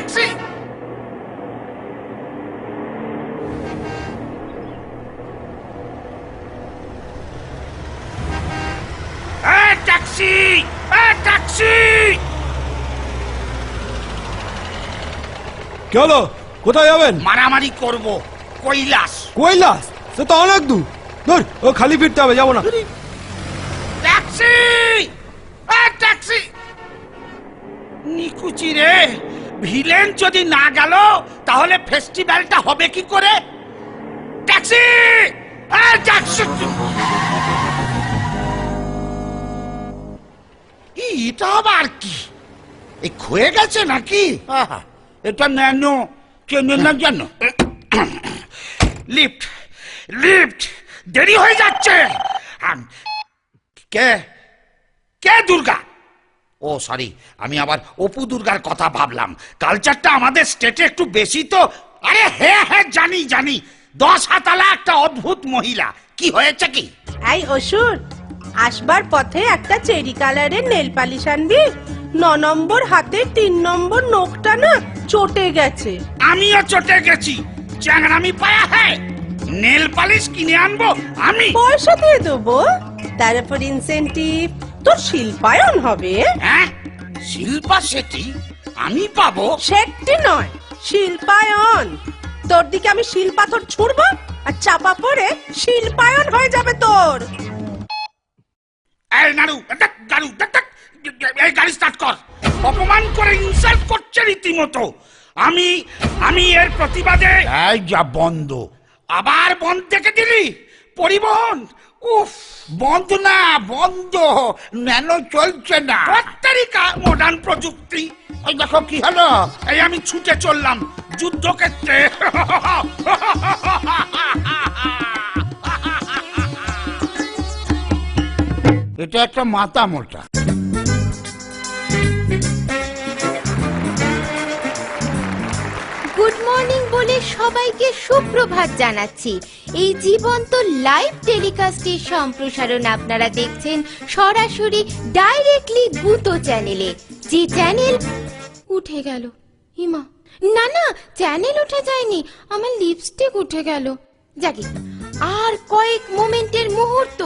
Taxi. Taxi, taxi. কি হলো, কোথায় যাবেন? মারামারি করব। কৈলাস। কৈলাস? সে তো অনেক দূর। ধর, ও খালি ফিরতে হবে, যাবো না। Taxi, taxi. নিকুচি রে, ভিলেন যদি না গেল তাহলে ফেস্টিভ্যালটা হবে কি করে? Taxi, taxi. এটা আবার কি? এই ক্ষয়ে গেছে নাকি? এটা ন্যানো, চেনে না জানো? লিফট, লিফট, দেরি হয়ে যাচ্ছে। কে কে দুর্গা? ও সরি, আমি আবার অপু দুর্গার কথা ভাবলাম। কালচারটা আমাদের স্টেটে একটু বেশি তো। আরে হ্যাঁ হ্যাঁ, জানি জানি, 10 হাতালা একটা অদ্ভুত মহিলা। কি হয়েছে কি? এই অসুর, আসবার পথে একটা চেরি কালারের নেল পালিশ আনবি। 9 নম্বর হাতের 3 নম্বর নখটা না চটে গেছে। আমিও চটে গেছি। চ্যাংড়ামি পায়া হ্যাঁ, নেল পালিশ কিনে আনবো আমি। পয়সা দিয়ে দেবো, তারপর ইনসেন্টিভ তোর শিল্পায়ন হবে। হ্যাঁ, শিল্পা শেঠি আমি পাবো? সেটি নয়, শিল্পায়ন। তোর দিকে আমি শিল পাথর ছুড়বো আর চাপা পড়ে শিল্পায়ন হয়ে যাবে তোর। এই নাড়ু, গাড়ু, এই গাড়ি স্টার্ট কর। অপমান করে ইনসাল্ট করছে রীতিমতো। আমি এর প্রতিবাদে। এই যা বন্ধ, আবার বন্ধ থেকে দিলি। পরিবহন উফ, বন্ধ না, বন্ধ। ন্যানো চলছে না। তারিকা মডার্ন প্রযুক্তি। ওই দেখো কি হলো। এই আমি ছুটে চললাম যুদ্ধক্ষেত্রে। এটা একটা মাথা মোটা। গুড মর্নিং বলে সবাইকে সুপ্রভাত জানাচ্ছি। এই জীবন্ত লাইভ টেলিকাস্টের সম্প্রসারণ আপনারা দেখছেন সরাসরি ডাইরেক্টলি গুতো চ্যানেলে। যে চ্যানেল উঠে গেল। হিমা, না না, চ্যানেল উঠে যায়নি, আমার লিপস্টিক উঠে গেল। যাকে আর কয়েক মোমেন্টের মুহূর্ত,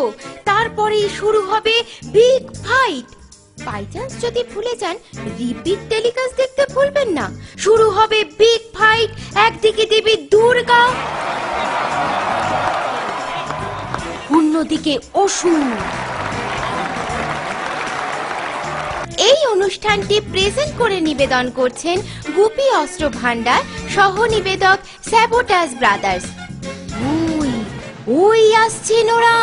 তারপরেই শুরু হবে বিগ ফাইট। বাই চান্স যদি ভুলে যান, রিপিট টেলিকাস্ট দেখতে ভুলবেন না। শুরু হবে বিগ ফাইট। একদিকে দেবী দুর্গা, অন্যদিকে অসুর। এই অনুষ্ঠানটি প্রেজেন্ট করে নিবেদন করছেন গুপি অস্ত্র ভান্ডার, সহ নিবেদক স্যাবোটাস ব্রাদার্স। ওই ওই আসছেন ওরা।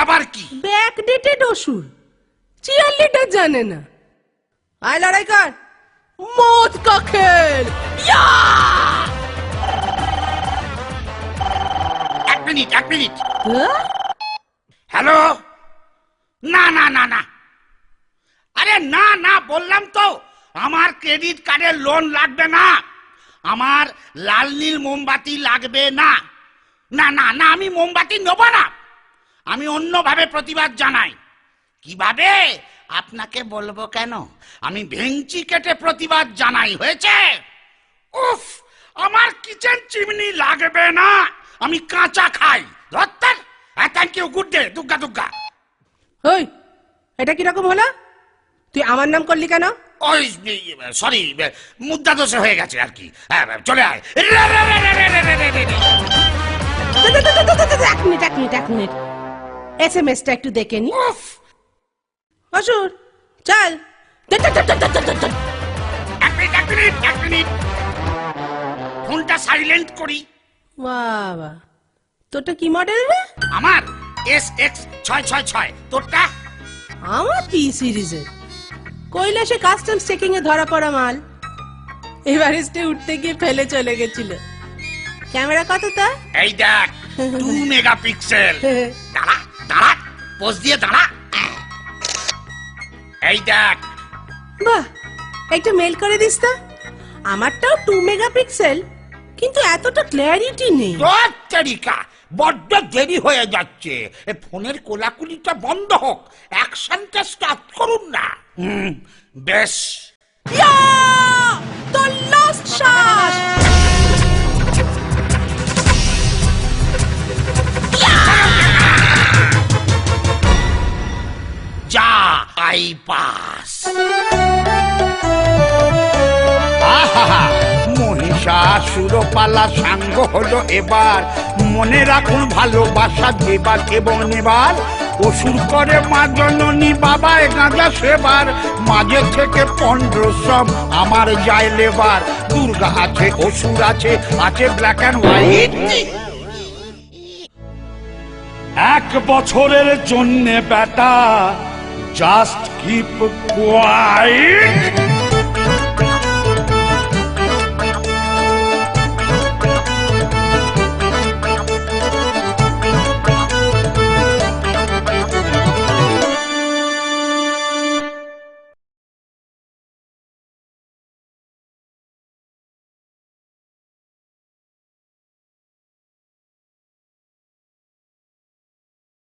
আবার কি? ব্যাকডেটেড অসুর, চিয়ারলিডার জানে না। আয় লড়াই কর, মত কা খেল। এক মিনিট। হ্যালো। না না না না, আরে না না, বললাম তো আমার ক্রেডিট কার্ডের লোন লাগবে না। আমার লাল নীল মোমবাতি লাগবে না। না না না, আমি মোমবাতি নেব না। আমি অন্যভাবে প্রতিবাদ জানাই। কিভাবে আপনাকে বলবো কেন? আমি ভেঙচি কেটে প্রতিবাদ জানাই। হয়েছে? উফ, আমার কিচেন চিমনি লাগবে না, আমি কাঁচা খাই। ধত্তার। Thank you, good day. Durga Durga. ওই, এটা কিরকম হলো? তুই আমার নাম করলি কেন? ওই সরি, মুদ্রা দোষে হয়ে গেছে আর কি। চলে আয়। এক মিনিট, SMS-টা একটু দেখে নি। অসুর, চল। এক মিনিট, ফোনটা সাইলেন্ট করি। বাবা, তোরটা কি মডেল রে? আমার SX666। তোরটা? আমার পি সিরিজের কৈলাসে কাস্টমস চেকিং এ ধরা পড়া মাল এভারেস্টে উঠতে গিয়ে ফেলে চলে গেছিল। ক্যামেরা কত তা? এই দেখ 2 মেগাপিক্সেল। দাঁড়া দাঁড়া, পোজ দিয়ে দাঁড়া। এই দেখ। বাহ, একটা মেল করে দিস তো। আমারটাও 2 মেগাপিক্সেল, কিন্তু এতটা ক্ল্যারিটি নেই। তোর তারিকা বড্ড দেরি হয়ে যাচ্ছে। এ ফোনের কোলাকুলিটা বন্ধ হোক, অ্যাকশনটা স্টার্ট করুন না। বেশ। ইয়া! The last shot! যা আই পাস। মহিষাসুরপালা সাঙ্গ হলো এবার। মনে রাখুন ভালোবাসা দেবার এবং নেবার। অসুর করে মা জননী বাবায় গাঁজা সেবার। মাঝে থেকে 15 সব আমার যায় লেবার। দুর্গা আছে, অসুর আছে, আছে ব্ল্যাক অ্যান্ড হোয়াইট। 1 বছরের জন্যে বেটা জাস্ট কিপ কোয়াইট।